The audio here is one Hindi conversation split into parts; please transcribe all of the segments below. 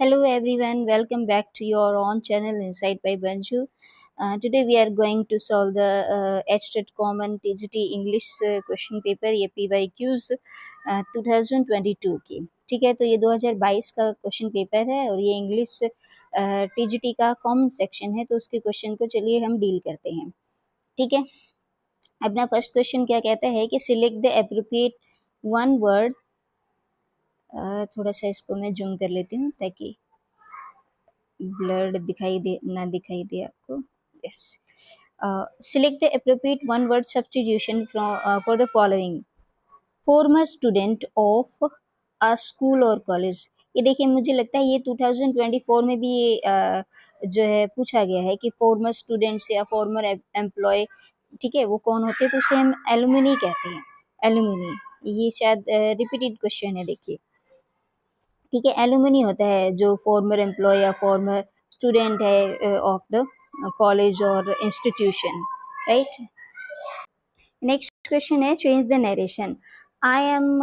Hello everyone, welcome back to your own channel Insight by Banju. Today we are going to solve the HTET Common TGT English question paper ये PYQs 2022 की। ठीक है, तो ये 2022 का क्वेश्चन पेपर है और ये इंग्लिश TGT का कॉमन सेक्शन है, तो उसके क्वेश्चन को चलिए हम डील करते हैं। ठीक है, अपना फर्स्ट क्वेश्चन क्या कहता है कि select the appropriate one word. थोड़ा सा इसको मैं जूम कर लेती हूँ ताकि ब्लर्ड दिखाई दे आपको। Yes, select the appropriate one word substitution for the following farmer student of a school और कॉलेज। ये देखिए, मुझे लगता है ये 2024 में भी ये जो है पूछा गया है कि फॉर्मर स्टूडेंट्स या फॉर्मर एम्प्लॉय, ठीक है, वो कौन होते हैं, तो उसे हम एलुमिनी कहते हैं। एलुमिनी, ये शायद रिपीटेड क्वेश्चन है, देखिए। ठीक है, एलुमनी होता है जो फॉर्मर एम्प्लॉय या फॉर्मर स्टूडेंट है ऑफ द कॉलेज और इंस्टीट्यूशन, राइट। नेक्स्ट क्वेश्चन है change the narration. I am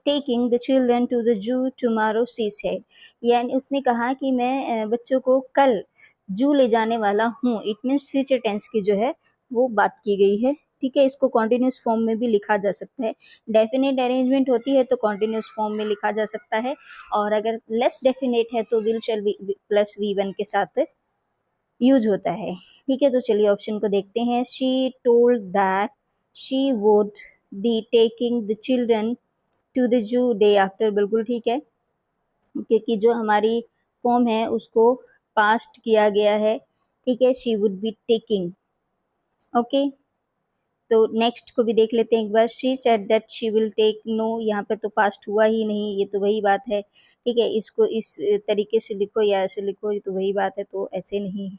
taking the children to the zoo tomorrow, she said. यानी उसने कहा कि मैं बच्चों को कल जू ले जाने वाला हूँ। इट मीन्स फ्यूचर टेंस की जो है वो बात की गई है। ठीक है, इसको कॉन्टिन्यूस फॉर्म में भी लिखा जा सकता है। डेफिनेट अरेंजमेंट होती है तो कॉन्टिन्यूस फॉर्म में लिखा जा सकता है, और अगर लेस डेफिनेट है तो विल शैल प्लस V1 के साथ यूज होता है। ठीक है, तो चलिए ऑप्शन को देखते हैं। She told that she would be taking the children to the zoo day after. बिल्कुल ठीक है, क्योंकि जो हमारी फॉर्म है उसको पास्ट किया गया है। ठीक है, she would be taking. Okay, तो नेक्स्ट को भी देख लेते हैं एक बार। She said that she will take. No, यहाँ पे तो पास्ट हुआ ही नहीं, ये तो वही बात है। ठीक है, इसको इस तरीके से लिखो या ऐसे लिखो, ये तो वही बात है, तो ऐसे नहीं,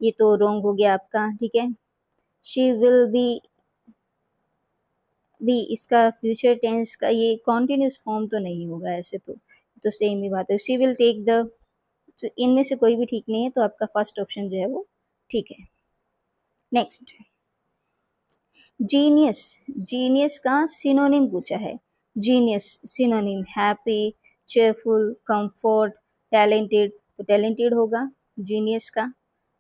ये तो रॉन्ग हो गया आपका। ठीक है, शी विल बी इसका फ्यूचर टेंस का ये कॉन्टिन्यूस फॉर्म तो नहीं होगा, ऐसे तो सेम ही बात है। शी विल टेक द, तो इनमें से कोई भी ठीक नहीं है, तो आपका फर्स्ट ऑप्शन जो है वो ठीक है। Next, genius. जीनियस का सिनोनिम पूछा है। Genius synonym happy, cheerful, comfort, talented, तो टैलेंटेड होगा जीनियस का।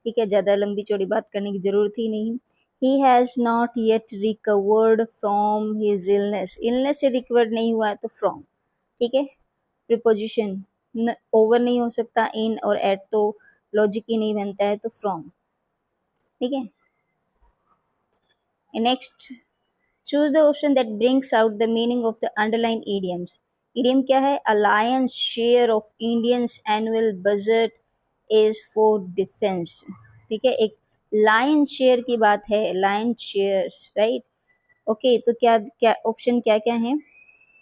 ठीक है, ज़्यादा लंबी चौड़ी बात करने की ज़रूरत ही नहीं। He has not yet recovered from his illness. Illness से रिकवर्ड नहीं हुआ है तो फ्रॉम। ठीक है, प्रिपोजिशन ओवर नहीं हो सकता, इन और एट तो लॉजिक ही नहीं बनता है, तो फ्रॉम। ठीक है, next, choose the option that brings out the meaning of the underline idioms। idiom क्या है? A lion's share of Indians annual budget is for defence. ठीक है, एक लायन शेयर की बात है, लायन शेयर, राइट। ओके, तो क्या क्या ऑप्शन क्या क्या है?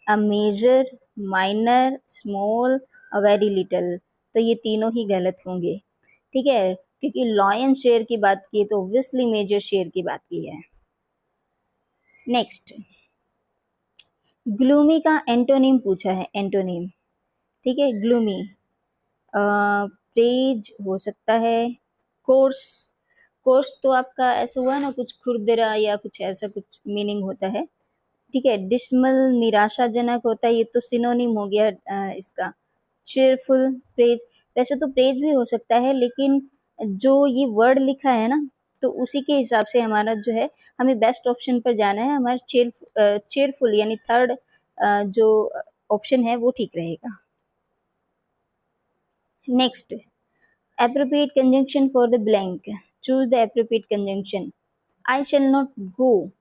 A major, minor, small, a very little, तो ये तीनों ही गलत होंगे। ठीक है, क्योंकि लायन शेयर की बात की तो ऑब्वियसली मेजर शेयर की बात की है। नेक्स्ट, ग्लूमी का एंटोनिम पूछा है, एंटोनिम। ठीक है, ग्लूमी प्रेज हो सकता है, कोर्स। कोर्स तो आपका ऐसा हुआ ना, कुछ खुरदरा या कुछ ऐसा कुछ मीनिंग होता है। ठीक है, डिस्मल निराशाजनक होता है, ये तो सिनोनिम हो गया इसका। चेयरफुल, प्रेज, वैसे तो प्रेज भी हो सकता है, लेकिन जो ये वर्ड लिखा है ना, तो उसी के हिसाब से हमारा जो है, हमें बेस्ट ऑप्शन पर जाना है। हमारा चेयरफुल यानी थर्ड जो ऑप्शन है वो ठीक रहेगा। Next, appropriate conjunction for the blank. Choose the appropriate conjunction. I shall not go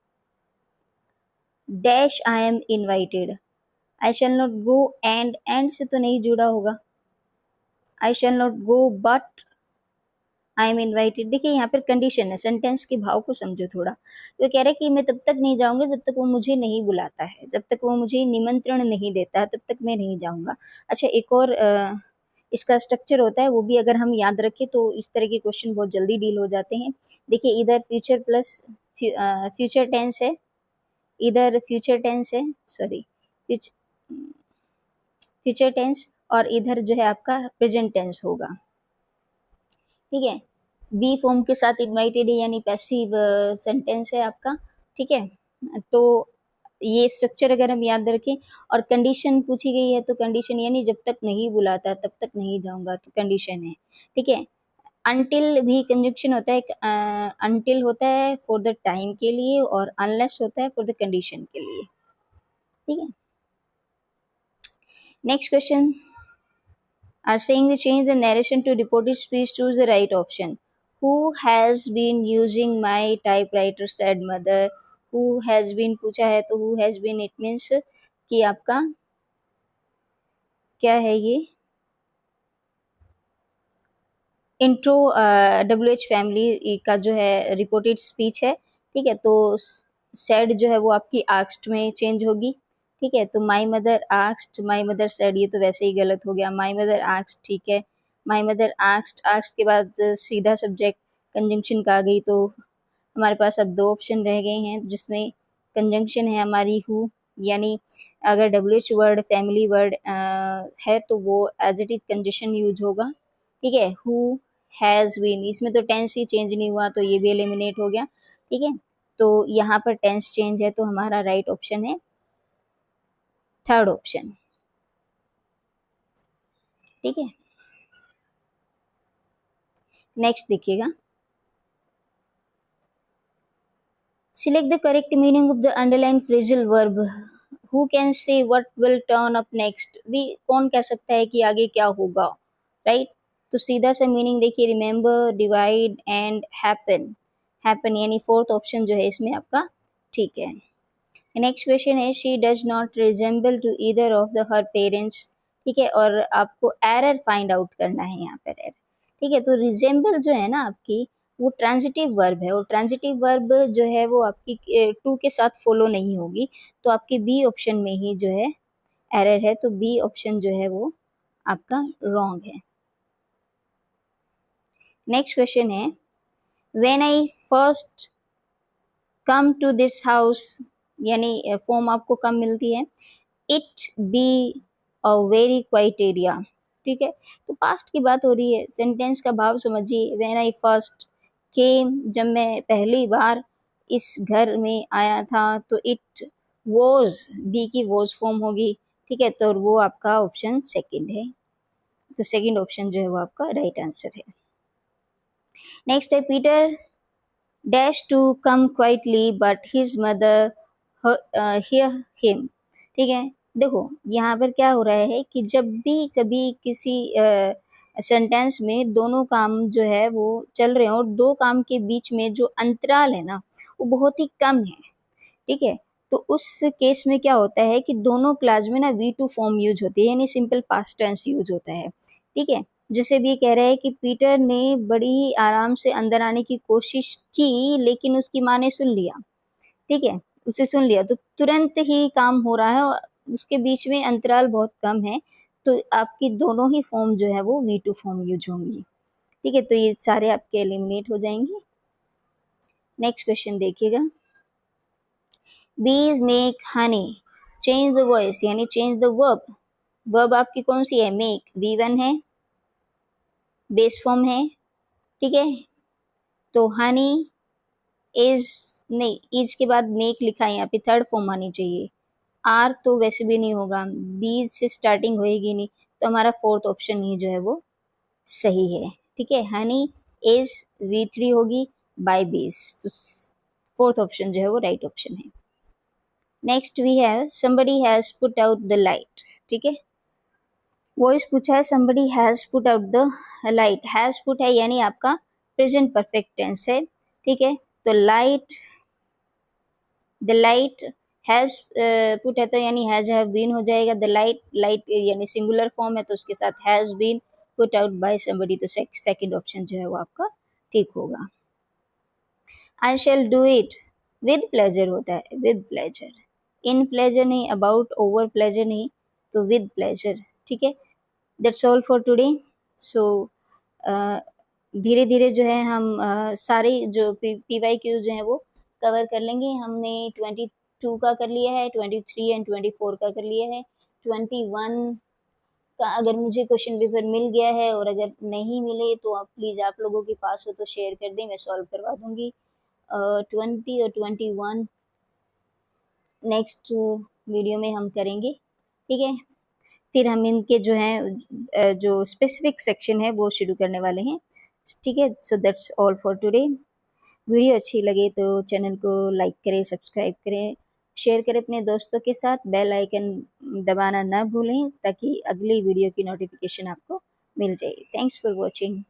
dash I am invited. I shall not go and से तो नहीं जुड़ा होगा। I shall not go but I am invited. देखिए, यहाँ पर कंडीशन है, सेंटेंस के भाव को समझो थोड़ा। तो कह रहे हैं कि मैं तब तक नहीं जाऊंगा जब तक वो मुझे नहीं बुलाता है, जब तक वो मुझे निमंत्रण नहीं देता है, तब तक मैं नहीं जाऊंगा। अच्छा, एक और इसका स्ट्रक्चर होता है, वो भी अगर हम याद रखें तो इस तरह के क्वेश्चन बहुत जल्दी डील हो जाते हैं। देखिए, इधर फ्यूचर प्लस फ्यूचर टेंस है, इधर फ्यूचर टेंस है, सॉरी, फ्यूचर टेंस, और इधर जो है आपका प्रेजेंट टेंस होगा। ठीक है, बी फॉर्म के साथ इनवाइटेड है, यानी पैसिव सेंटेंस है आपका। ठीक है, तो ये स्ट्रक्चर अगर हम याद रखें, और कंडीशन पूछी गई है तो कंडीशन यानी जब तक नहीं बुलाता तब तक नहीं जाऊंगा, तो कंडीशन है। ठीक है, अनटिल भी कंजंक्शन होता है। अनटिल होता है फॉर द टाइम के लिए, और अनलेस होता है फॉर द कंडीशन के लिए। ठीक है, next question are saying the change the narration to reported speech, choose the right option. Who has been using my typewriter, said mother. Who has been पूछा है तो who has been it means कि आपका क्या है ये, इंट्रो डब्ल्यू एच फैमिली का जो है रिपोर्टेड स्पीच है। ठीक है, तो सेड जो है वो आपकी आस्क्ड में चेंज होगी। ठीक है, तो my mother asked, my mother said, ये तो वैसे ही गलत हो गया। माई मदर आस्क्ड, ठीक है, माई मदर आस्क्ड, आस्क्ड के बाद सीधा सब्जेक्ट कंजंक्शन का आ गई, तो हमारे पास अब दो ऑप्शन रह गए हैं जिसमें कंजंक्शन है हमारी हु, यानी अगर W H word family word है तो वो as it is conjunction use होगा। ठीक है, हु हैज़ बीन, इसमें तो टेंस ही चेंज नहीं हुआ तो ये भी एलिमिनेट हो गया। ठीक है, तो यहाँ पर टेंस चेंज है तो हमारा राइट ऑप्शन है थर्ड ऑप्शन। ठीक है, नेक्स्ट देखिएगा, select the correct meaning of the underline phrasal verb. Who can say what will turn up next, भी कौन कह सकता है कि आगे क्या होगा, राइट तो सीधा सा मीनिंग देखिए, remember, divide and happen. Happen यानी फोर्थ ऑप्शन जो है इसमें आपका ठीक है। नेक्स्ट क्वेश्चन है, she does not resemble to either of the her parents. ठीक है, और आपको एरर फाइंड आउट करना है यहाँ पर एरर। ठीक है, तो रिजेंबल जो है ना आपकी, वो ट्रांजिटिव वर्ब है, और ट्रांजिटिव वर्ब जो है वो आपकी टू के साथ फॉलो नहीं होगी, तो आपके बी ऑप्शन में ही जो है एरर है, तो बी ऑप्शन जो है वो आपका रॉन्ग है। नेक्स्ट क्वेश्चन है, when I first come to this house, यानी फॉर्म आपको कम मिलती है, it be a very quiet area. ठीक है, तो पास्ट की बात हो रही है, सेंटेंस का भाव समझिए। व्हेन आई फर्स्ट केम, जब मैं पहली बार इस घर में आया था, तो इट वॉज, बी की वॉज फॉर्म होगी। ठीक है, तो वो आपका ऑप्शन सेकंड है, तो सेकंड ऑप्शन जो है वो आपका राइट आंसर है। नेक्स्ट है, Peter dash to come quietly but his mother hear him. ठीक है, देखो यहाँ पर क्या हो रहा है कि जब भी कभी किसी सेंटेंस में दोनों काम जो है वो चल रहे हैं, और दो काम के बीच में जो अंतराल है ना वो बहुत ही कम है। ठीक है, तो उस केस में क्या होता है कि दोनों क्लास में ना वी टू फॉर्म यूज होती है, यानी सिंपल पास्ट टेंस यूज होता है। ठीक है, जैसे भी कह रहा है कि पीटर ने बड़ी ही आराम से अंदर आने की कोशिश की, लेकिन उसकी माँ ने सुन लिया। ठीक है, उसे सुन लिया, तो तुरंत ही काम हो रहा है, और उसके बीच में अंतराल बहुत कम है, तो आपकी दोनों ही फॉर्म जो है वो वी टू फॉर्म यूज होंगी। ठीक है, तो ये सारे आपके एलिमिनेट हो जाएंगे। नेक्स्ट क्वेश्चन देखिएगा, बीज make Honey, change the voice यानी चेंज द वर्ब। वर्ब आपकी कौन सी है, मेक, वी वन है, बेस फॉर्म है। ठीक है, तो हनी इज, नहीं इज के बाद मेक लिखा है यहाँ पे, थर्ड फॉर्म आनी चाहिए। आर तो वैसे भी नहीं होगा, बीज से स्टार्टिंग होएगी नहीं, तो हमारा फोर्थ ऑप्शन ही जो है वो सही है। ठीक है, हनी इज वी थ्री होगी बाय बीज, तो फोर्थ ऑप्शन जो है वो राइट ऑप्शन है। Next we have somebody has put out the light। ठीक है, वॉइस पूछा है, somebody has put out the light, has put है यानी आपका प्रेजेंट परफेक्ट टेंस है। ठीक है, तो light, the light has put है तो यानी हैज हैव बीन हो जाएगा। द लाइट, लाइट यानी सिंगुलर फॉर्म है तो उसके साथ has been put out by somebody, तो सेकंड ऑप्शन जो है वो आपका ठीक होगा। I shall do it with pleasure होता है, विद प्लेजर, इन प्लेजर नहीं, अबाउट ओवर प्लेजर नहीं, तो विद प्लेजर। ठीक है, that's all for today. So धीरे धीरे जो है हम सारे जो पी वाई क्यू जो है वो कवर कर लेंगे। हमने 22 का कर लिया है, 23 एंड 24 का कर लिया है। 21 का अगर मुझे क्वेश्चन पेपर मिल गया है, और अगर नहीं मिले तो आप प्लीज़, आप लोगों के पास हो तो शेयर कर दें, मैं सॉल्व करवा दूंगी। 20 और 21 नेक्स्ट वीडियो में हम करेंगे, ठीक है। फिर हम इनके जो हैं जो स्पेसिफिक सेक्शन है वो शुरू करने वाले हैं, ठीक है। So that's all for today. Video अच्छी लगे तो चैनल को लाइक करें, सब्सक्राइब करें, शेयर करें अपने दोस्तों के साथ, बेल आइकन दबाना ना भूलें ताकि अगली वीडियो की नोटिफिकेशन आपको मिल जाए। Thanks for watching.